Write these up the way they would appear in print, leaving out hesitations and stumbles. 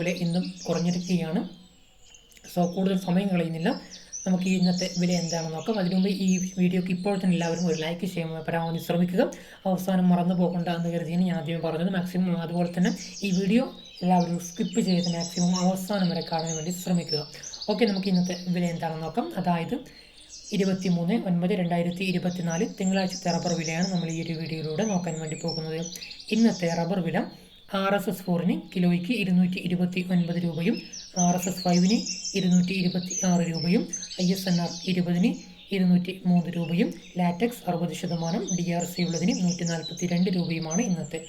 വില ഇന്നും കുറഞ്ഞിരിക്കുകയാണ്. സോ കൂടുതൽ സമയം കളയുന്നില്ല, നമുക്ക് ഇന്നത്തെ വില എന്താണെന്ന് നോക്കാം. അതിനു മുമ്പ് ഈ വീഡിയോക്ക് ഇപ്പോൾ തന്നെ എല്ലാവരും ഒരു ലൈക്ക് ചെയ്യാൻ പരമാവധി ശ്രമിക്കുക. അവസാനം മറന്നു പോകണ്ട എന്ന് കരുതിയാണ് ഞാൻ ആദ്യമേ പറഞ്ഞത്. മാക്സിമം അതുപോലെ തന്നെ ഈ വീഡിയോ എല്ലാവരും സ്കിപ്പ് ചെയ്ത് മാക്സിമം അവസാനം വരെ കാണാൻ വേണ്ടി ശ്രമിക്കുക. ഓക്കെ, നമുക്ക് ഇന്നത്തെ വില എന്താണെന്ന് നോക്കാം. അതായത് 23/9/2024 തിങ്കളാഴ്ചത്തെ റബ്ബർ വിലയാണ് നമ്മൾ ഈ ഒരു വീഡിയോയിലൂടെ നോക്കാൻ വേണ്ടി പോകുന്നത്. ഇന്നത്തെ റബ്ബർ വില RSS4 കിലോയ്ക്ക് 229 രൂപയും, RSS 5 226 രൂപയും, ISNR 20 203 രൂപയും, ലാറ്റക്സ് 60%, DRC ഉള്ളതിന് 142 രൂപയുമാണ് ഇന്നത്തെ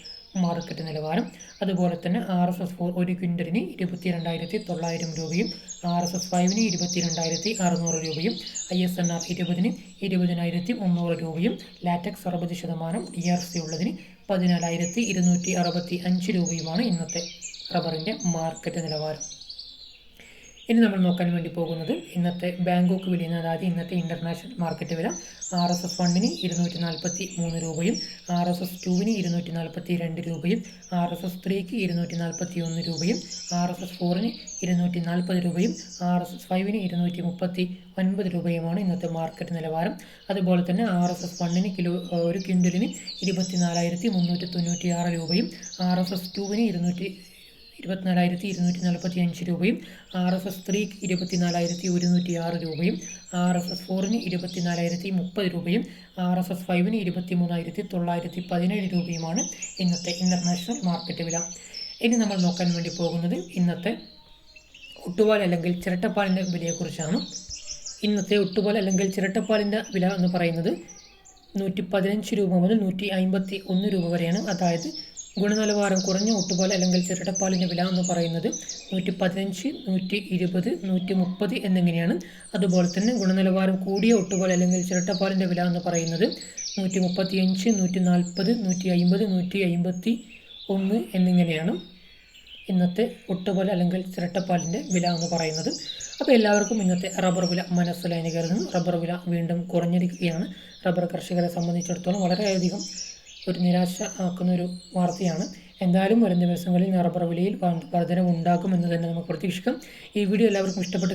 മാർക്കറ്റ് നിലവാരം. അതുപോലെ തന്നെ RSS4 ഒരു ക്വിൻ്റലിന് 22,900 രൂപയും, RSS 5 22,600 രൂപയും, ISNR 20 20,300 രൂപയും, ലാറ്റക്സ് 60%, DRC ഉള്ളതിന് 14,265 രൂപയുമാണ് ഇന്നത്തെ റബ്ബറിൻ്റെ മാർക്കറ്റ് നിലവാരം. ഇനി നമ്മൾ നോക്കാൻ വേണ്ടി പോകുന്നത് ഇന്നത്തെ ബാങ്കോക്ക് വിലയിൽ നിന്ന്, അതായത് ഇന്നത്തെ ഇൻ്റർനാഷണൽ മാർക്കറ്റ് വില. RSS 1 243 രൂപയും, RSS 2 242 രൂപയും, RSS 3 241 രൂപയും, RSS 4 240 രൂപയും, RSS 5 239 രൂപയുമാണ് ഇന്നത്തെ മാർക്കറ്റ് നിലവാരം. അതുപോലെ തന്നെ RSS 1 ഒരു ക്വിൻ്റലിന് 24,396 രൂപയും, RSS 2 24,245 രൂപയും, RSS 3 24,106 രൂപയും, RSS 4 24,030 രൂപയും, RSS 5 23,917 രൂപയുമാണ് ഇന്നത്തെ ഇൻ്റർനാഷണൽ മാർക്കറ്റ് വില. ഇനി നമ്മൾ നോക്കാൻ വേണ്ടി പോകുന്നത് ഇന്നത്തെ ഒട്ടുപാൽ അല്ലെങ്കിൽ ചിരട്ടപ്പാലിൻ്റെ വിലയെക്കുറിച്ചാണ്. ഇന്നത്തെ ഒട്ടുപാൽ അല്ലെങ്കിൽ ചിരട്ടപ്പാലിൻ്റെ വില എന്ന് പറയുന്നത് 115 രൂപ മുതൽ 151 രൂപ വരെയാണ്. അതായത് ഗുണനിലവാരം കുറഞ്ഞ ഒട്ടുപാൽ അല്ലെങ്കിൽ ചിരട്ടപ്പാലിൻ്റെ വില എന്ന് പറയുന്നത് 115, 120, 130 എന്നിങ്ങനെയാണ്. അതുപോലെ തന്നെ ഗുണനിലവാരം കൂടിയ ഒട്ടുപാൽ അല്ലെങ്കിൽ ചിരട്ടപ്പാലിൻ്റെ വില എന്ന് പറയുന്നത് 135, 140, 150, 151 എന്നിങ്ങനെയാണ് ഇന്നത്തെ ഒട്ടുപാൽ അല്ലെങ്കിൽ ചിരട്ടപ്പാലിൻ്റെ വില എന്ന് പറയുന്നത്. അപ്പോൾ എല്ലാവർക്കും ഇന്നത്തെ റബ്ബർ വില മനസ്സിലായി കരുതുന്നു. റബ്ബർ വില വീണ്ടും കുറഞ്ഞിരിക്കുകയാണ്. റബ്ബർ കർഷകരെ സംബന്ധിച്ചിടത്തോളം വളരെയധികം ഒരു നിരാശ ആക്കുന്നൊരു വാർത്തയാണ്. എന്തായാലും വരും ദിവസങ്ങളിൽ റബ്ബർ വിലയിൽ വർധനവ് ഉണ്ടാകുമെന്ന് തന്നെ നമുക്ക് പ്രതീക്ഷിക്കാം. ഈ വീഡിയോ എല്ലാവർക്കും ഇഷ്ടപ്പെട്ട്